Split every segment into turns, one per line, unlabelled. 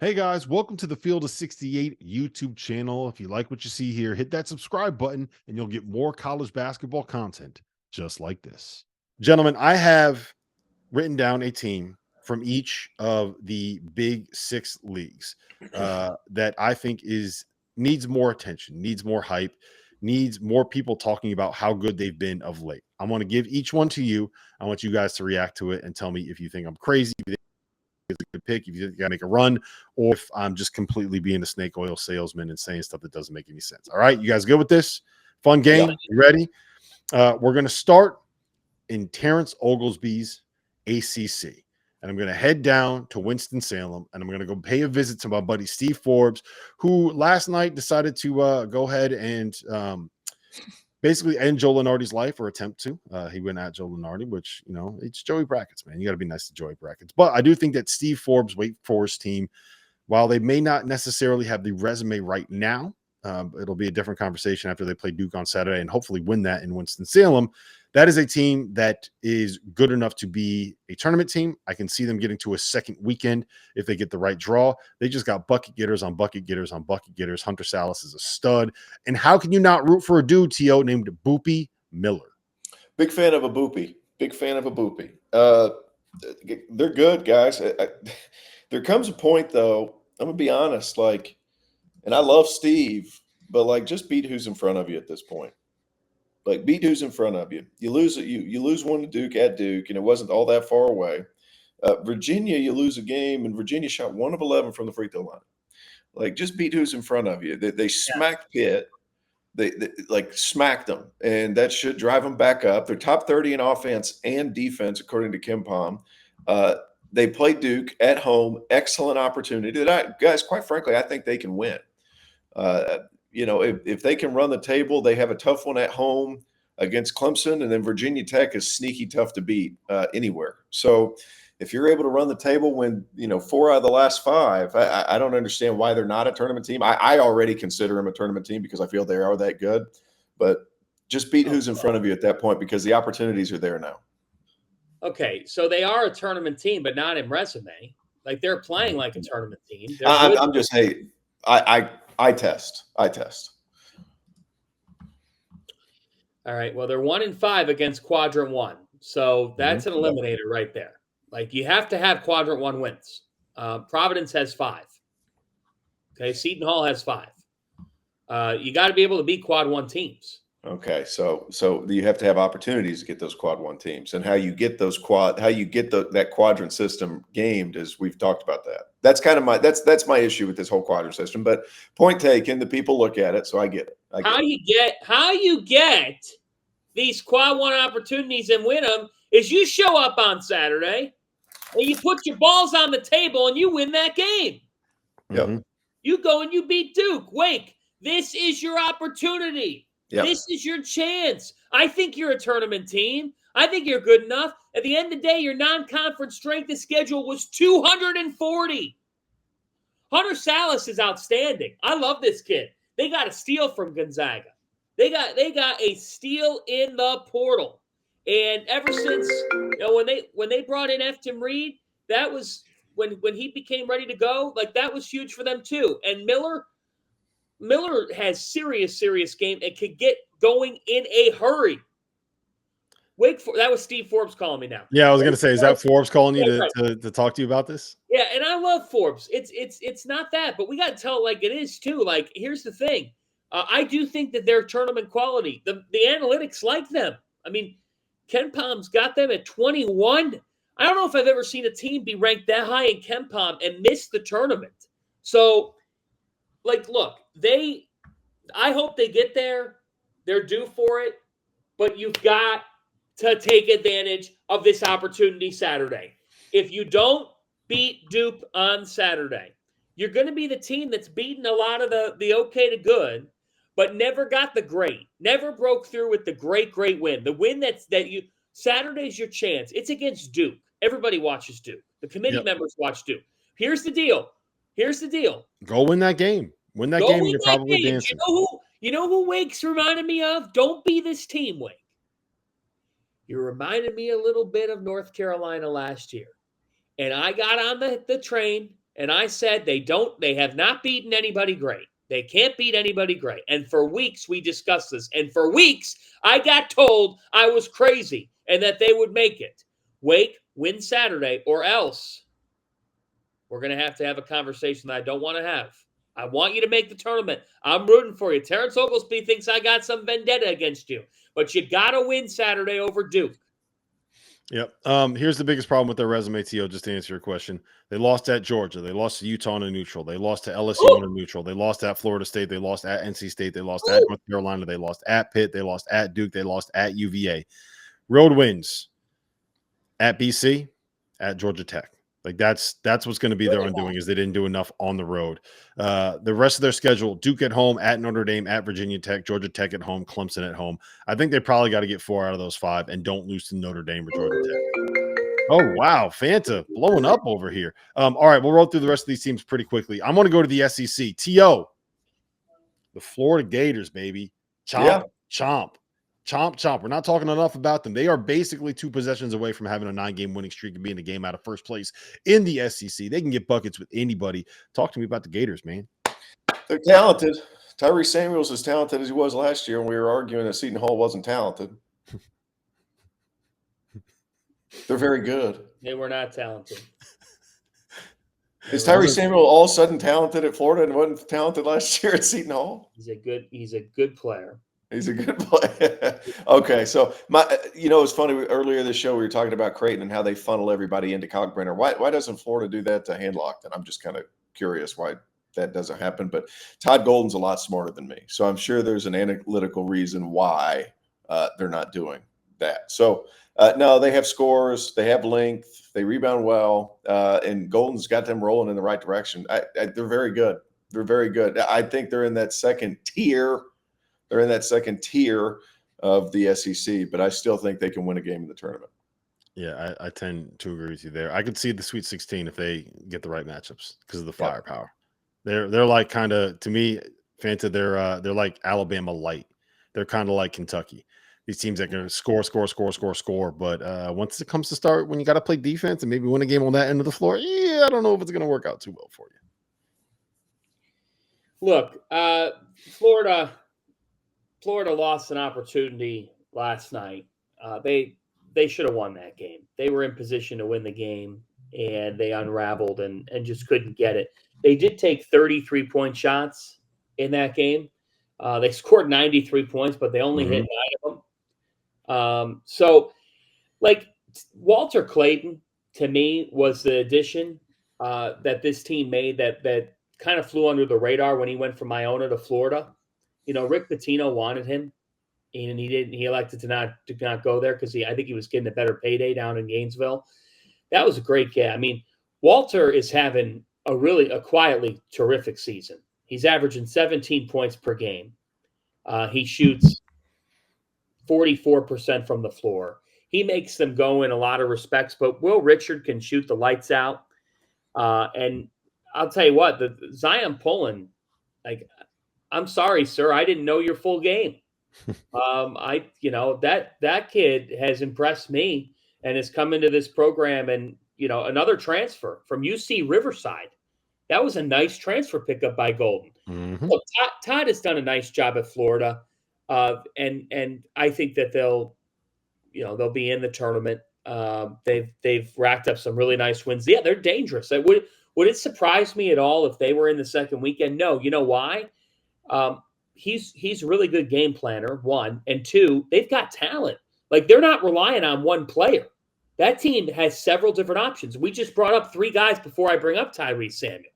Hey guys, welcome to the Field of 68 YouTube channel. If you like what you see here, hit that subscribe button and you'll get more college basketball content just like this. Gentlemen, I have written down a team from each of the big six leagues that I think needs more attention, needs more hype, needs more people talking about how good they've been of late. I want to give each one to you. I want you guys to react to it and tell me if you think I'm crazy, is a good pick, if you got to make a run, or if I'm just completely being a snake oil salesman and saying stuff that doesn't make any sense. All right, you guys good with this? Fun game? You ready? We're going to start in Terrence Oglesby's ACC. And I'm going to head down to Winston-Salem, and I'm going to go pay a visit to my buddy Steve Forbes, who last night decided to go ahead and basically end Joe Lunardi's life, or attempt to. He went at Joe Lunardi, which, it's Joey Brackett's, man. You got to be nice to Joey Brackett's. But I do think that Steve Forbes' Wake Forest team, while they may not necessarily have the resume right now, it'll be a different conversation after they play Duke on Saturday and hopefully win that in Winston-Salem. That is a team that is good enough to be a tournament team. I can see them getting to a second weekend if they get the right draw. They just got bucket getters on bucket getters on bucket getters. Hunter Salas is a stud. And how can you not root for a dude, T.O., named Boopy Miller?
Big fan of a Boopy. Big fan of a Boopy. They're good, guys. There comes a point, though, I'm going to be honest, and I love Steve, but, just beat who's in front of you at this point. Beat who's in front of you. You lose one to Duke at Duke, and it wasn't all that far away. Virginia, you lose a game, and Virginia shot 1 of 11 from the free throw line. Just beat who's in front of you. They smacked Pitt. They smacked them, and that should drive them back up. They're top 30 in offense and defense, according to Kim Palm. They play Duke at home. Excellent opportunity. Guys, quite frankly, I think they can win. If they can run the table, they have a tough one at home against Clemson, and then Virginia Tech is sneaky tough to beat anywhere. So if you're able to run the table, win 4 out of the last 5, I don't understand why they're not a tournament team. I already consider them a tournament team because I feel they are that good. But just beat who's in front of you at that point because the opportunities are there now.
Okay, so they are a tournament team, but not in resume. They're playing like a tournament team.
I'm just I test.
All right. Well, they're 1-5 against quadrant 1. So that's an eliminator right there. You have to have quadrant 1 wins. Providence has 5. Okay. Seton Hall has 5. You got to be able to beat quad 1 teams.
Okay. So you have to have opportunities to get those quad 1 teams, and how you get that quadrant system gamed is we've talked about that. That's kind of that's my issue with this whole quadrant system, but point taken, the people look at it. So I get it.
How you get these quad 1 opportunities and win them is you show up on Saturday and you put your balls on the table and you win that game.
Yep.
You go and you beat Duke. Wake, this is your opportunity.
Yep.
This is your chance. I think you're a tournament team. I think you're good enough. At the end of the day, your non-conference strength of schedule was 240. Hunter Salas is outstanding. I love this kid. They got a steal from Gonzaga. They got a steal in the portal. And ever since when they brought in Efton Reed, that was when he became ready to go, that was huge for them too. And Miller has serious game and could get going in a hurry. That was Steve Forbes calling me now.
Yeah, I was going to say, is that Forbes calling you to talk to you about this?
Yeah, and I love Forbes. It's not that, but we got to tell it like it is too. Here's the thing. I do think that they're tournament quality. The analytics like them. I mean, Ken Palm's got them at 21. I don't know if I've ever seen a team be ranked that high in Ken Palm and miss the tournament. So, look, I hope they get there. They're due for it. But you've got to take advantage of this opportunity Saturday. If you don't beat Duke on Saturday, you're going to be the team that's beaten a lot of the okay to good, but never got the great. Never broke through with the great win. The win Saturday's your chance. It's against Duke. Everybody watches Duke. The committee members watch Duke. Here's the deal.
Go win that game. Win that game, you're probably dancing.
You know who Wake's reminded me of? Don't be this team, Wake. You reminded me a little bit of North Carolina last year. And I got on the train And I said they have not beaten anybody great. They can't beat anybody great. And for weeks we discussed this. And for weeks I got told I was crazy and that they would make it. Wake, win Saturday, or else we're going to have a conversation that I don't want to have. I want you to make the tournament. I'm rooting for you. Terrence Oglesby thinks I got some vendetta against you. But you got to win Saturday over Duke.
Yep. Here's the biggest problem with their resume, T.O., just to answer your question. They lost at Georgia. They lost to Utah on a neutral. They lost to LSU on a neutral. They lost at Florida State. They lost at NC State. They lost at North Carolina. They lost at Pitt. They lost at Duke. They lost at UVA. Road wins at BC, at Georgia Tech. Like that's what's going to be their undoing, is they didn't do enough on the road. The rest of their schedule: Duke at home, at Notre Dame, at Virginia Tech, Georgia Tech at home, Clemson at home. I think they probably got to get 4 out of those 5 and don't lose to Notre Dame or Georgia Tech. Oh, wow. Fanta blowing up over here. All right, we'll roll through the rest of these teams pretty quickly. I'm going to go to the SEC. T.O., the Florida Gators, baby. Chomp, chomp. Chomp, chomp. We're not talking enough about them. They are basically 2 possessions away from having a 9-game winning streak and being a game out of first place in the SEC. They can get buckets with anybody. Talk to me about the Gators, man.
They're talented. Tyree Samuel's as talented as he was last year, and we were arguing that Seton Hall wasn't talented. They're very good.
They were not talented.
Is Tyree Samuel all of a sudden talented at Florida and wasn't talented last year at Seton Hall?
He's a good player.
He's a good player. Okay, so it's funny. Earlier this show, we were talking about Creighton and how they funnel everybody into Kalkbrenner. Why doesn't Florida do that to Handlockton? I'm just kind of curious why that doesn't happen. But Todd Golden's a lot smarter than me, so I'm sure there's an analytical reason why they're not doing that. So no, they have scores, they have length, they rebound well, and Golden's got them rolling in the right direction. They're very good. They're very good. I think they're in that second tier. They're in that second tier of the SEC, but I still think they can win a game in the tournament.
Yeah, I tend to agree with you there. I could see the Sweet 16 if they get the right matchups because of the firepower. They're like kind of, to me, Fanta, they're like Alabama light. They're kind of like Kentucky. These teams that can score. But once it comes to start, when you got to play defense and maybe win a game on that end of the floor, I don't know if it's going to work out too well for you.
Look, Florida lost an opportunity last night. They should have won that game. They were in position to win the game, and they unraveled and just couldn't get it. They did take 33-point shots in that game. They scored 93 points, but they only hit 9 of them. So, like, Walter Clayton, to me, was the addition that this team made that kind of flew under the radar when he went from Iona to Florida. Rick Pitino wanted him, and he didn't. He elected to not go there because I think he was getting a better payday down in Gainesville. That was a great game. I mean, Walter is having a quietly terrific season. He's averaging 17 points per game. He shoots 44% from the floor. He makes them go in a lot of respects, but Will Richard can shoot the lights out. And I'll tell you what, the Zion Pullen, I'm sorry, sir, I didn't know your full game. That kid has impressed me and has come into this program, and another transfer from UC Riverside. That was a nice transfer pickup by Golden.
Mm-hmm.
Look, Todd has done a nice job at Florida, and I think that they'll be in the tournament. They've racked up some really nice wins. Yeah, they're dangerous. Would it surprise me at all if they were in the second weekend? No. You know why? He's a really good game planner, 1, and 2, they've got talent. Like, they're not relying on one player. That team has several different options. We just brought up 3 guys before I bring up Tyree Samuel.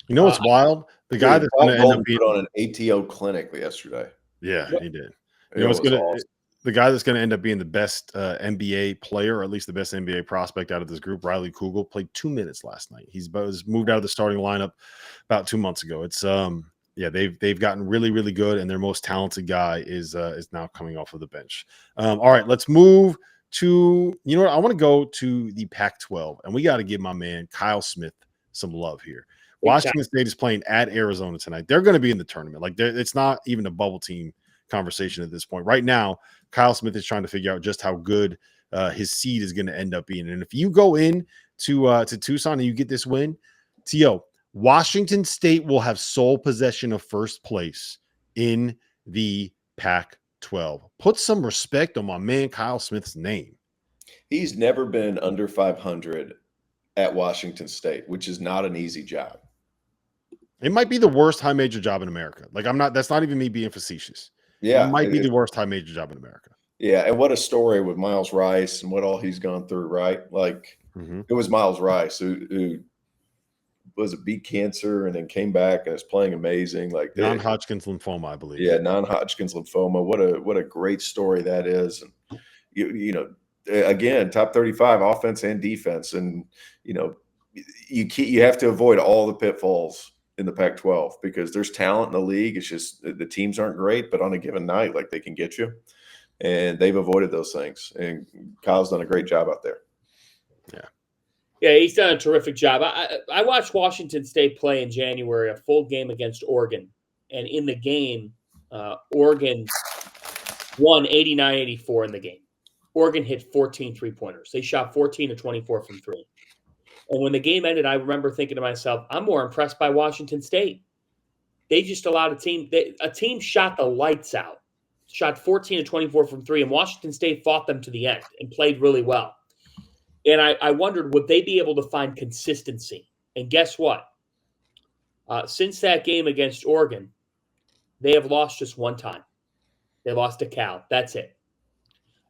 You know what's wild? The guy that's going to end up being
on an ATO clinic yesterday.
Yeah, he did. The guy that's going to end up being the best NBA player, or at least the best NBA prospect out of this group, Riley Kugel, played 2 minutes last night. He's moved out of the starting lineup about 2 months ago. It's they've gotten really, really good, and their most talented guy is now coming off of the bench. All right, let's move to, I want to go to the Pac-12, and we got to give my man Kyle Smith some love here. Washington State is playing at Arizona tonight. They're going to be in the tournament. It's not even a bubble team conversation at this point. Right now, Kyle Smith is trying to figure out just how good his seed is going to end up being. And if you go in to Tucson and you get this win, T.O., Washington State will have sole possession of first place in the Pac-12. Put some respect on my man Kyle Smith's name.
He's never been under 500 at Washington State, which is not an easy job.
It might be the worst high major job in America. Like, that's not even me being facetious.
Yeah.
It might be the worst high major job in America.
Yeah. And what a story with Miles Rice and what all he's gone through, right? Like, it was Miles Rice who beat cancer and then came back and is playing amazing. Like
non-Hodgkin's lymphoma, I believe.
Yeah, non-Hodgkin's lymphoma. What a great story that is. And you know, again, top 35 offense and defense, and you have to avoid all the pitfalls in the Pac-12 because there's talent in the league. It's just the teams aren't great, but on a given night, like they can get you, and they've avoided those things. And Kyle's done a great job out there.
Yeah, he's done a terrific job. I watched Washington State play in January, a full game against Oregon. And in the game, Oregon won 89-84 in the game. Oregon hit 14 three-pointers. They shot 14 of 24 from three. And when the game ended, I remember thinking to myself, I'm more impressed by Washington State. They just allowed a team shot the lights out, shot 14 of 24 from three, and Washington State fought them to the end and played really well. And I wondered, would they be able to find consistency? And guess what? Since that game against Oregon, they have lost just one time. They lost to Cal. That's it.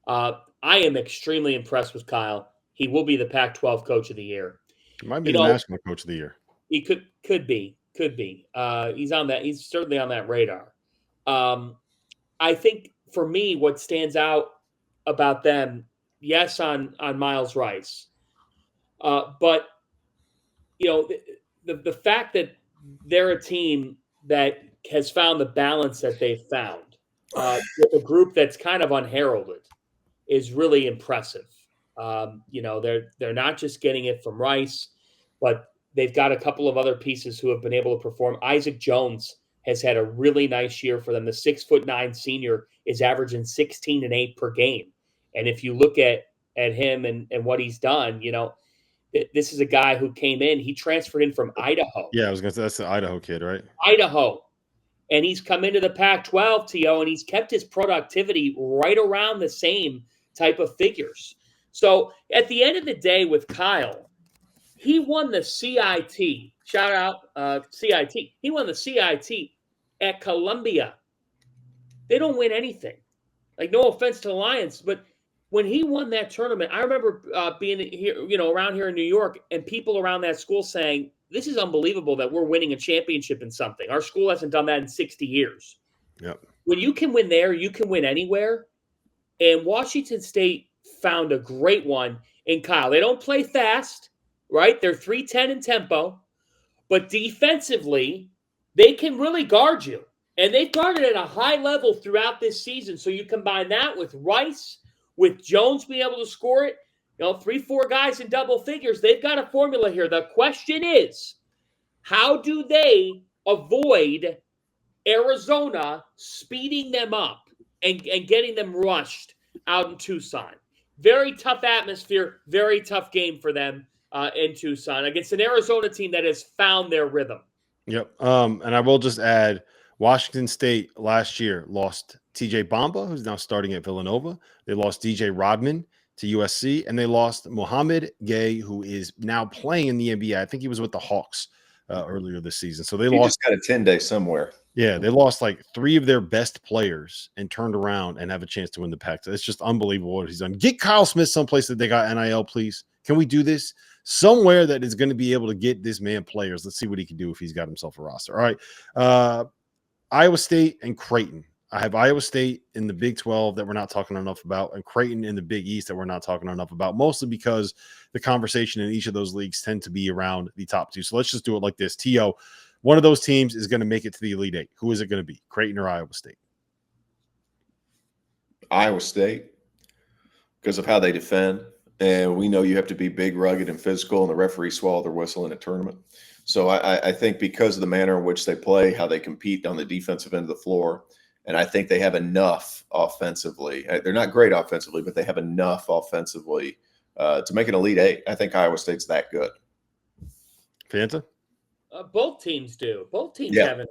I am extremely impressed with Kyle. He will be the Pac-12 Coach of the Year.
He might be the National Coach of the Year.
He could be. He's on that. He's certainly on that radar. I think for me, what stands out about them. Yes, on Miles Rice, but the fact that they're a team that has found the balance that they've found with a group that's kind of unheralded is really impressive. They're not just getting it from Rice, but they've got a couple of other pieces who have been able to perform. Isaac Jones has had a really nice year for them. The 6'9" senior is averaging 16 and 8 per game. And if you look at him and what he's done, this is a guy who came in. He transferred in from Idaho.
Yeah, I was going to say that's the Idaho kid, right?
Idaho. And he's come into the Pac-12, T.O., and he's kept his productivity right around the same type of figures. So at the end of the day with Kyle, he won the CIT. Shout out CIT. He won the CIT at Columbia. They don't win anything. Like, no offense to the Lions, but when he won that tournament, I remember being here, around here in New York, and people around that school saying, "This is unbelievable that we're winning a championship in something. Our school hasn't done that in 60 years."
Yep.
When you can win there, you can win anywhere. And Washington State found a great one in Kyle. They don't play fast, right? They're 310 in tempo, but defensively, they can really guard you. And they've guarded at a high level throughout this season. So you combine that with Rice, with Jones being able to score it, 3-4 guys in double figures. They've got a formula here. The question is, how do they avoid Arizona speeding them up and getting them rushed out in Tucson? Very tough atmosphere, very tough game for them in Tucson against an Arizona team that has found their rhythm.
Yep. And I will just add, Washington State last year lost TJ Bamba, who's now starting at Villanova. They lost DJ Rodman to USC, and they lost Mohamed Gay, who is now playing in the NBA. I think he was with the Hawks earlier this season. So they lost.
Just got a 10-day somewhere.
Yeah, they lost like 3 of their best players and turned around and have a chance to win the Pac. It's just unbelievable what he's done. Get Kyle Smith someplace that they got NIL, please. Can we do this? Somewhere that is going to be able to get this man players. Let's see what he can do if he's got himself a roster. All right. Iowa State and Creighton. I have Iowa State in the Big 12 that we're not talking enough about, and Creighton in the Big East that we're not talking enough about, mostly because the conversation in each of those leagues tend to be around the top 2. So let's just do it like this. T.O., one of those teams is going to make it to the Elite 8. Who is it going to be, Creighton or Iowa State?
Iowa State, because of how they defend. And we know you have to be big, rugged, and physical, and the referees swallow their whistle in a tournament. So I think because of the manner in which they play, how they compete on the defensive end of the floor, and I think they have enough offensively. They're not great offensively, but they have enough offensively to make an Elite 8. I think Iowa State's that good.
Fanta?
Both teams do. Both teams
Yeah.
haven't.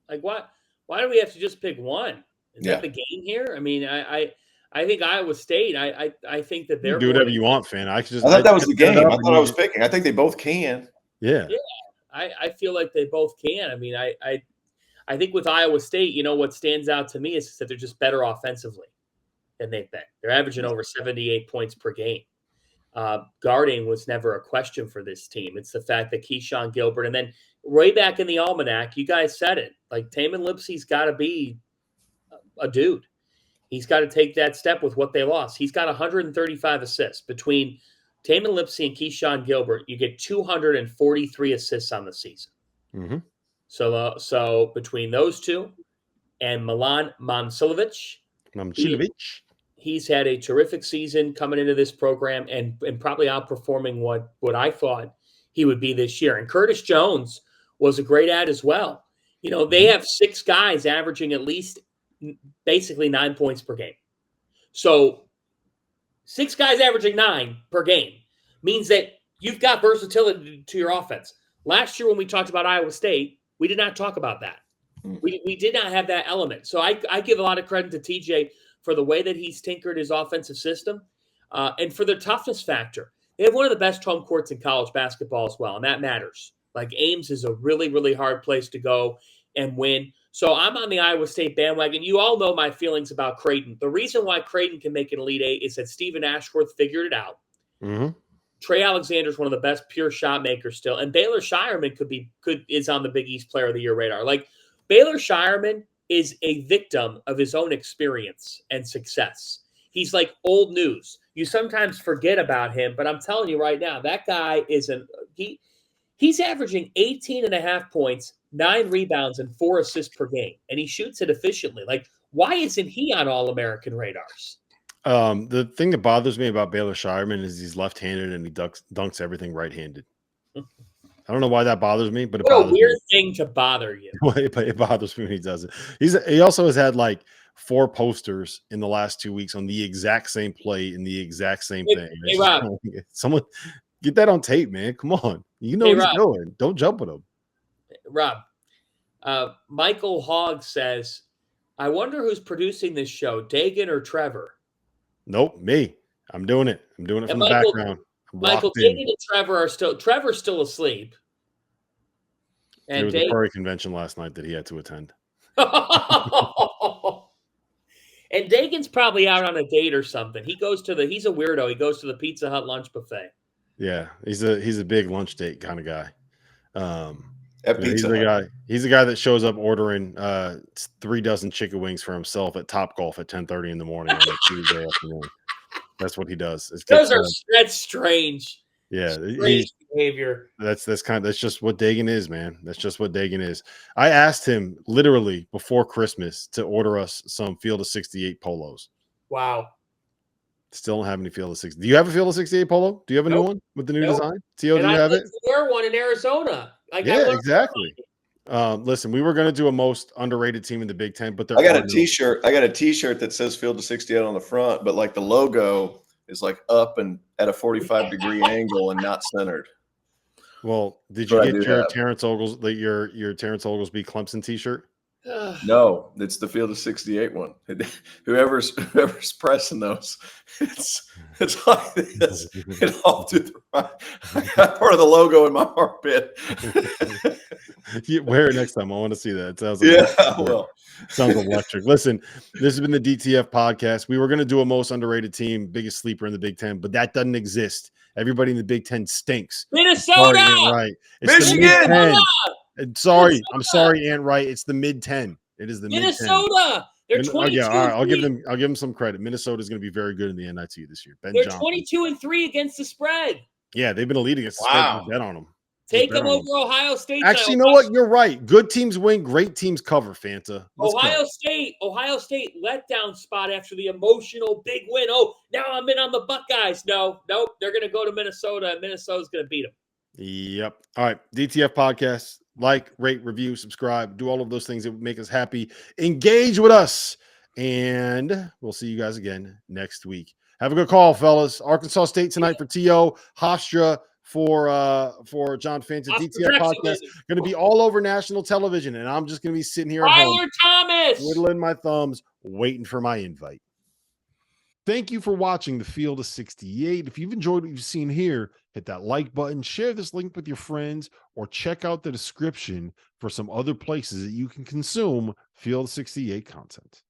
Like, why do we have to just pick one? Is that the game here? I mean, I think Iowa State. I think that
You
they're
do whatever you want, fan. I
thought that was the game. I thought I was picking. I think they both can.
Yeah.
I feel like they both can. I mean, I think with Iowa State, you know, what stands out to me is that they're just better offensively than they've been. They're averaging over 78 points per game. Guarding was never a question for this team. It's the fact that Keyshawn Gilbert, and then way back in the almanac, you guys said it. Like, Tamin Lipsey's got to be a dude. He's got to take that step with what they lost. He's got 135 assists. Between Tamin Lipsey and Keyshawn Gilbert, you get 243 assists on the season.
Mm-hmm.
So between those two and Milan Momcilovic, he's had a terrific season coming into this program and probably outperforming what I thought he would be this year. And Curtis Jones was a great add as well. You know, they have 6 guys averaging at least basically 9 points per game. So 6 guys averaging 9 per game means that you've got versatility to your offense. Last year when we talked about Iowa State, we did not talk about that. We did not have that element. So I give a lot of credit to TJ for the way that he's tinkered his offensive system and for the toughness factor. They have one of the best home courts in college basketball as well, and that matters. Like, Ames is a really, really hard place to go and win. So I'm on the Iowa State bandwagon. You all know my feelings about Creighton. The reason why Creighton can make an Elite Eight is that Stephen Ashworth figured it out.
Mm-hmm.
Trey Alexander is one of the best pure shot makers still, and Baylor Shireman is on the Big East Player of the Year radar. Like, Baylor Shireman is a victim of his own experience and success. He's like old news. You sometimes forget about him, but I'm telling you right now, that guy he's averaging 18.5 points, 9 rebounds, and 4 assists per game, and he shoots it efficiently. Like, why isn't he on All-American radars?
The thing that bothers me about Baylor Shireman is he's left-handed and he dunks everything right-handed. I don't know why that bothers me, but it bothers me.
What a weird thing to bother you.
It bothers me when he does it. He also has had like 4 posters in the last 2 weeks on the exact same play in the exact same thing.
Hey, Rob.
Someone get that on tape, man. Come on. You know what he's doing. Don't jump with him.
Rob, Michael Hogg says, I wonder who's producing this show, Dagan or Trevor?
Nope, me. I'm doing it. I'm doing it from the background.
Michael, Dagan and Trevor's still asleep.
And there was a furry convention last night that he had to attend.
And Dagan's probably out on a date or something. He's a weirdo. He goes to the Pizza Hut lunch buffet.
Yeah, he's a big lunch date kind of guy.
He's
the guy that shows up ordering 3 dozen chicken wings for himself at Topgolf at 10:30 in the morning on a Tuesday afternoon. That's what he does.
That's strange.
Yeah,
strange behavior.
That's just what Dagan is, man. That's just what Dagan is. I asked him literally before Christmas to order us some Field of 68 polos.
Wow.
Still don't have any Field of 60. Do you have a Field of 68 polo? Do you have a new one with the new design? T.O., do you have it?
Wear one in Arizona.
Yeah, exactly. Listen, we were going to do a most underrated team in the Big Ten, but
I got a T-shirt. I got a T-shirt that says Field of 68 on the front, but like the logo is like up and at a 45-degree angle and not centered.
Well, did you get your Terrence Oglesby Clemson T-shirt?
No, it's the Field of 68 one. Whoever's pressing those, it's like this. It all through the right. I got part of the logo in my armpit.
You wear it next time. I want to see that. It sounds like sounds electric. Listen, this has been the DTF podcast. We were going to do a most underrated team, biggest sleeper in the Big Ten, but that doesn't exist. Everybody in the Big Ten stinks.
Minnesota,
right?
It's Michigan.
I'm sorry, Ant Wright. It's the mid-10. It is the
Minnesota. They're 22.
All right, I'll give them some credit. Minnesota is going to be very good in the NIT this year.
They're 22-3 against the spread.
Yeah, they've been a lead against the spread. Bet on them.
Take them over Ohio State.
Actually, you know what? You're right. Good teams win. Great teams cover, Fanta.
Ohio State letdown spot after the emotional big win. Oh, now I'm in on the Buckeyes. No, they're going to go to Minnesota, and Minnesota's going to beat them.
Yep. All right, DTF podcast. Like, rate, review, subscribe. Do all of those things that would make us happy. Engage with us. And we'll see you guys again next week. Have a good call, fellas. Arkansas State tonight for T.O. Hofstra for John Fanta.
Oscar
DTF
Jackson,
podcast
baby.
going to be all over national television, and I'm just going to be sitting here at home,
Tyler Thomas.
twiddling my thumbs, waiting for my invite. Thank you for watching the Field of 68. If you've enjoyed what you've seen here, hit that like button, share this link with your friends, or check out the description for some other places that you can consume Field of 68 content.